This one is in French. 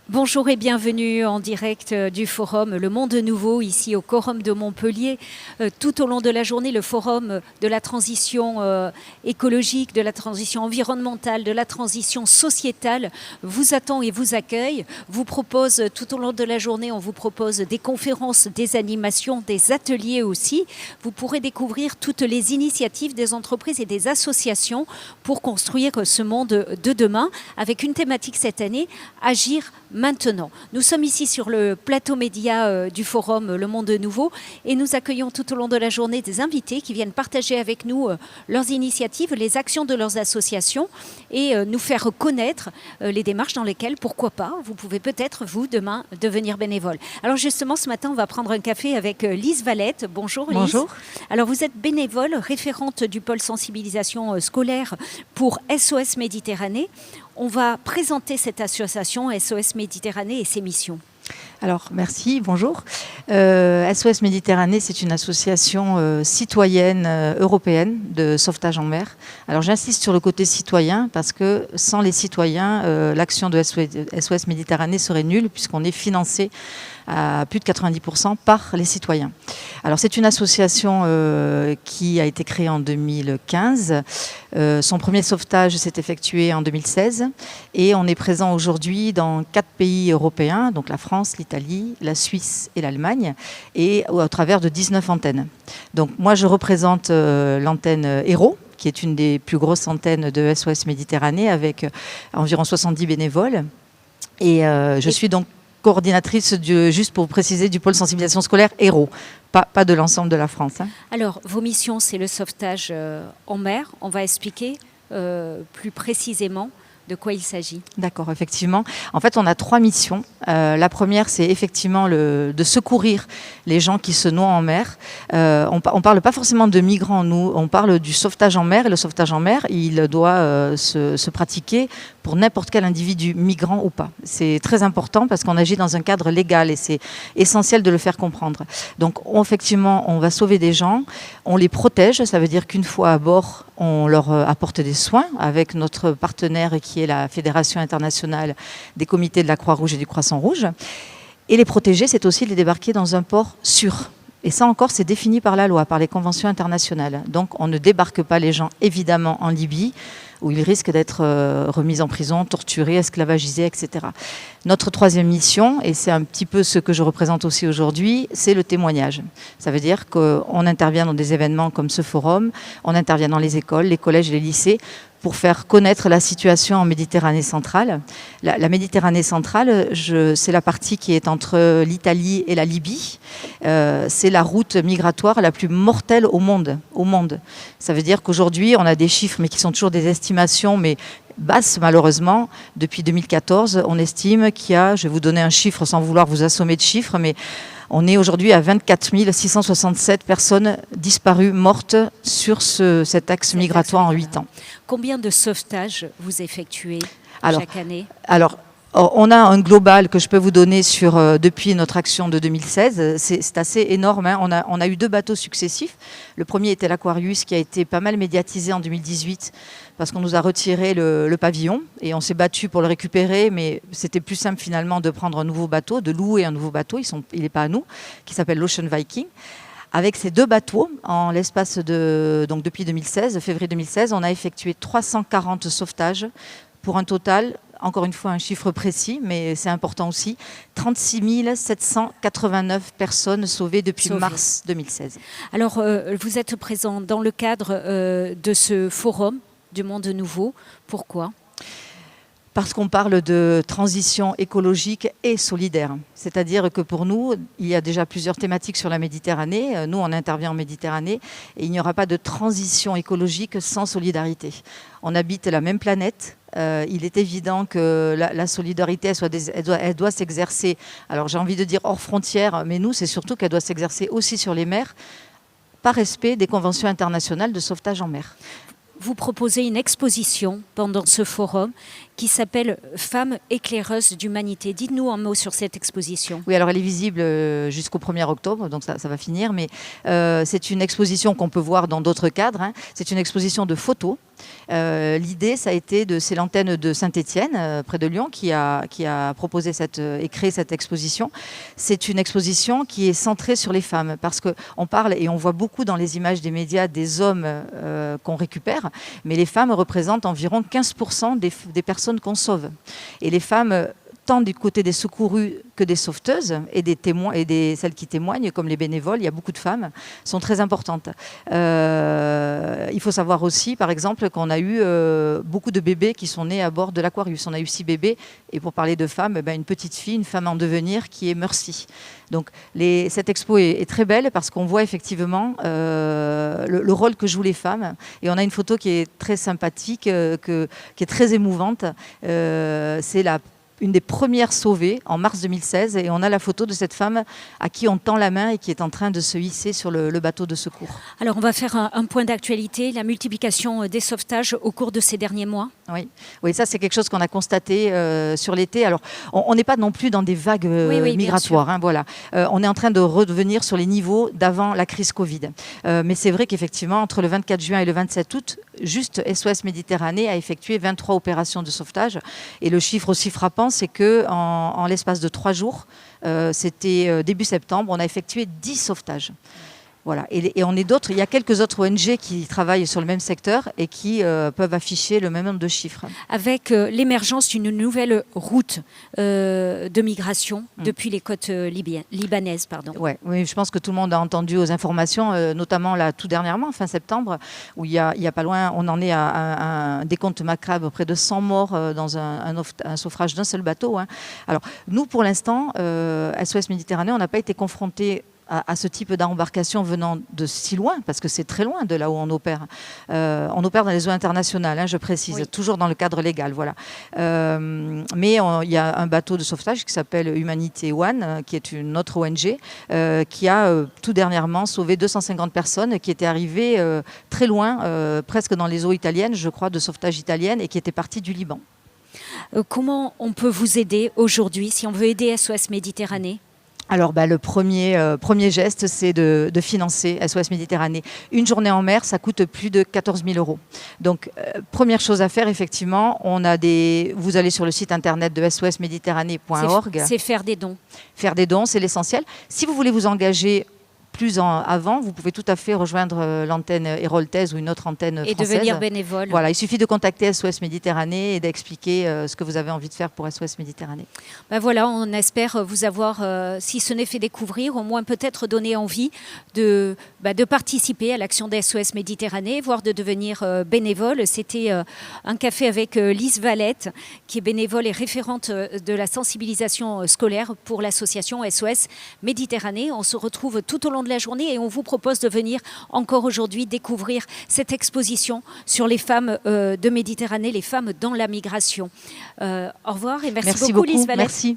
Bonjour et bienvenue en direct du forum Le Monde Nouveau, ici au Quorum de Montpellier. Tout au long de la journée, le forum de la transition écologique, de la transition environnementale, de la transition sociétale vous attend et vous accueille. Vous propose tout au long de la journée, on vous propose des conférences, des animations, des ateliers aussi. Vous pourrez découvrir toutes les initiatives des entreprises et des associations pour construire ce monde de demain avec une thématique cette année, agir maintenant. Nous sommes ici sur le plateau média du forum Le Monde Nouveau et nous accueillons tout au long de la journée des invités qui viennent partager avec nous leurs initiatives, les actions de leurs associations et nous faire connaître les démarches dans lesquelles, pourquoi pas, vous pouvez peut-être, vous, demain, devenir bénévole. Alors justement, ce matin, on va prendre un café avec Lise Valette. Bonjour Lise. Bonjour. Alors vous êtes bénévole, référente du pôle sensibilisation scolaire pour SOS Méditerranée. On va présenter cette association SOS Méditerranée et ses missions. Alors, merci, bonjour. SOS Méditerranée, c'est une association citoyenne européenne de sauvetage en mer. Alors, j'insiste sur le côté citoyen parce que sans les citoyens, l'action de SOS Méditerranée serait nulle puisqu'on est financé à plus de 90% par les citoyens. Alors, c'est une association qui a été créée en 2015. Son premier sauvetage s'est effectué en 2016 et on est présent aujourd'hui dans 4 pays européens, donc la France, l'Italie, la Suisse et l'Allemagne, et au travers de 19 antennes. Donc moi je représente l'antenne Héros, qui est une des plus grosses antennes de SOS Méditerranée avec environ 70 bénévoles. Et je suis donc coordinatrice, juste pour préciser, du pôle sensibilisation scolaire Héros, pas de l'ensemble de la France. Hein. Alors, vos missions, c'est le sauvetage en mer. On va expliquer plus précisément de quoi il s'agit. D'accord, effectivement. En fait, on a 3 missions. La première, c'est effectivement de secourir les gens qui se noient en mer. On ne parle pas forcément de migrants, nous. On parle du sauvetage en mer. Et le sauvetage en mer, il doit se pratiquer pour n'importe quel individu, migrant ou pas. C'est très important parce qu'on agit dans un cadre légal et c'est essentiel de le faire comprendre. Donc, effectivement, on va sauver des gens. On les protège. Ça veut dire qu'une fois à bord, on leur apporte des soins avec notre partenaire qui est la Fédération internationale des comités de la Croix-Rouge et du Croissant-Rouge. Et les protéger, c'est aussi les débarquer dans un port sûr. Et ça encore, c'est défini par la loi, par les conventions internationales. Donc on ne débarque pas les gens, évidemment, en Libye, où ils risquent d'être remis en prison, torturés, esclavagisés, etc. Notre 3e mission, et c'est un petit peu ce que je représente aussi aujourd'hui, c'est le témoignage. Ça veut dire qu'on intervient dans des événements comme ce forum, on intervient dans les écoles, les collèges et les lycées, pour faire connaître la situation en Méditerranée centrale. La Méditerranée centrale, c'est la partie qui est entre l'Italie et la Libye. C'est la route migratoire la plus mortelle au monde. Ça veut dire qu'aujourd'hui, on a des chiffres, mais qui sont toujours des estimations, mais basses malheureusement. Depuis 2014, on estime qu'il y a, je vais vous donner un chiffre sans vouloir vous assommer de chiffres, mais on est aujourd'hui à 24 667 personnes disparues, mortes sur cet axe migratoire en 8 ans. Combien de sauvetages vous effectuez chaque année ? Alors, on a un global que je peux vous donner depuis notre action de 2016. C'est assez énorme. Hein. On a eu 2 bateaux successifs. Le premier était l'Aquarius, qui a été pas mal médiatisé en 2018 parce qu'on nous a retiré le pavillon et on s'est battu pour le récupérer, mais c'était plus simple finalement de prendre un nouveau bateau, de louer un nouveau bateau, il n'est pas à nous, qui s'appelle l'Ocean Viking. Avec ces 2 bateaux, en l'espace donc depuis 2016, février 2016, on a effectué 340 sauvetages pour un total, encore une fois un chiffre précis, mais c'est important aussi, 36 789 personnes sauvées depuis mars 2016. Alors, vous êtes présent dans le cadre de ce forum du Monde Nouveau. Pourquoi ? Parce qu'on parle de transition écologique et solidaire. C'est-à-dire que pour nous, il y a déjà plusieurs thématiques sur la Méditerranée. Nous, on intervient en Méditerranée et il n'y aura pas de transition écologique sans solidarité. On habite la même planète. Il est évident que la solidarité, elle doit s'exercer, alors j'ai envie de dire hors frontières, mais nous, c'est surtout qu'elle doit s'exercer aussi sur les mers, par respect des conventions internationales de sauvetage en mer. Vous proposez une exposition pendant ce forum qui s'appelle « Femmes éclaireuses d'humanité ». Dites-nous un mot sur cette exposition. Oui, alors elle est visible jusqu'au 1er octobre, donc ça va finir, mais c'est une exposition qu'on peut voir dans d'autres cadres. Hein. C'est une exposition de photos L'idée, ça a été c'est l'antenne de Saint-Étienne, près de Lyon, qui a proposé et créé cette exposition. C'est une exposition qui est centrée sur les femmes, parce qu'on parle et on voit beaucoup dans les images des médias des hommes qu'on récupère, mais les femmes représentent environ 15% des personnes qu'on sauve. Et les femmes, tant du côté des secourues que des sauveteuses et des témoins et celles qui témoignent, comme les bénévoles, il y a beaucoup de femmes, sont très importantes. Il faut savoir aussi, par exemple, qu'on a eu beaucoup de bébés qui sont nés à bord de l'Aquarius. On a eu 6 bébés, et pour parler de femmes, une petite fille, une femme en devenir qui est Mercy. Donc cette expo est très belle parce qu'on voit effectivement le rôle que jouent les femmes, et on a une photo qui est très sympathique, qui est très émouvante. C'est une des premières sauvées en mars 2016, et on a la photo de cette femme à qui on tend la main et qui est en train de se hisser sur le bateau de secours. Alors on va faire un point d'actualité, la multiplication des sauvetages au cours de ces derniers mois. Oui, ça c'est quelque chose qu'on a constaté sur l'été. Alors on n'est pas non plus dans des vagues migratoires, voilà. On est en train de revenir sur les niveaux d'avant la crise Covid. Mais c'est vrai qu'effectivement, entre le 24 juin et le 27 août, juste SOS Méditerranée a effectué 23 opérations de sauvetage, et le chiffre aussi frappant, c'est qu'en l'espace de 3 jours, c'était début septembre, on a effectué 10 sauvetages. Voilà. Et on est d'autres. Il y a quelques autres ONG qui travaillent sur le même secteur et qui peuvent afficher le même nombre de chiffres. Avec l'émergence d'une nouvelle route de migration depuis les côtes libanaises. Oui, je pense que tout le monde a entendu aux informations, notamment là, tout dernièrement, fin septembre, où il y a pas loin, on en est à un décompte macabre, près de 100 morts dans un sauvetage d'un seul bateau. Alors, nous, pour l'instant, SOS Méditerranée, on n'a pas été confrontés à ce type d'embarcation venant de si loin, parce que c'est très loin de là où on opère. On opère dans les eaux internationales, je précise, toujours dans le cadre légal. Voilà. Mais il y a un bateau de sauvetage qui s'appelle Humanity One, qui est une autre ONG, qui a tout dernièrement sauvé 250 personnes qui étaient arrivées très loin, presque dans les eaux italiennes, je crois, de sauvetage italienne, et qui étaient parties du Liban. Comment on peut vous aider aujourd'hui, si on veut aider SOS Méditerranée ? Alors, le premier geste, c'est de financer SOS Méditerranée. Une journée en mer, ça coûte plus de 14 000 €. Donc, première chose à faire, effectivement, vous allez sur le site internet de sosméditerranée.org. C'est faire des dons. Faire des dons, c'est l'essentiel. Si vous voulez vous engager avant, vous pouvez tout à fait rejoindre l'antenne héroltaise ou une autre antenne française. Et devenir bénévole. Voilà, il suffit de contacter SOS Méditerranée et d'expliquer ce que vous avez envie de faire pour SOS Méditerranée. Voilà, on espère vous avoir, si ce n'est fait découvrir, au moins peut-être donner envie de participer à l'action de SOS Méditerranée, voire de devenir bénévole. C'était un café avec Lise Valette, qui est bénévole et référente de la sensibilisation scolaire pour l'association SOS Méditerranée. On se retrouve tout au long de la journée et on vous propose de venir encore aujourd'hui découvrir cette exposition sur les femmes de Méditerranée, les femmes dans la migration. Au revoir et merci beaucoup Lise Valette. Merci.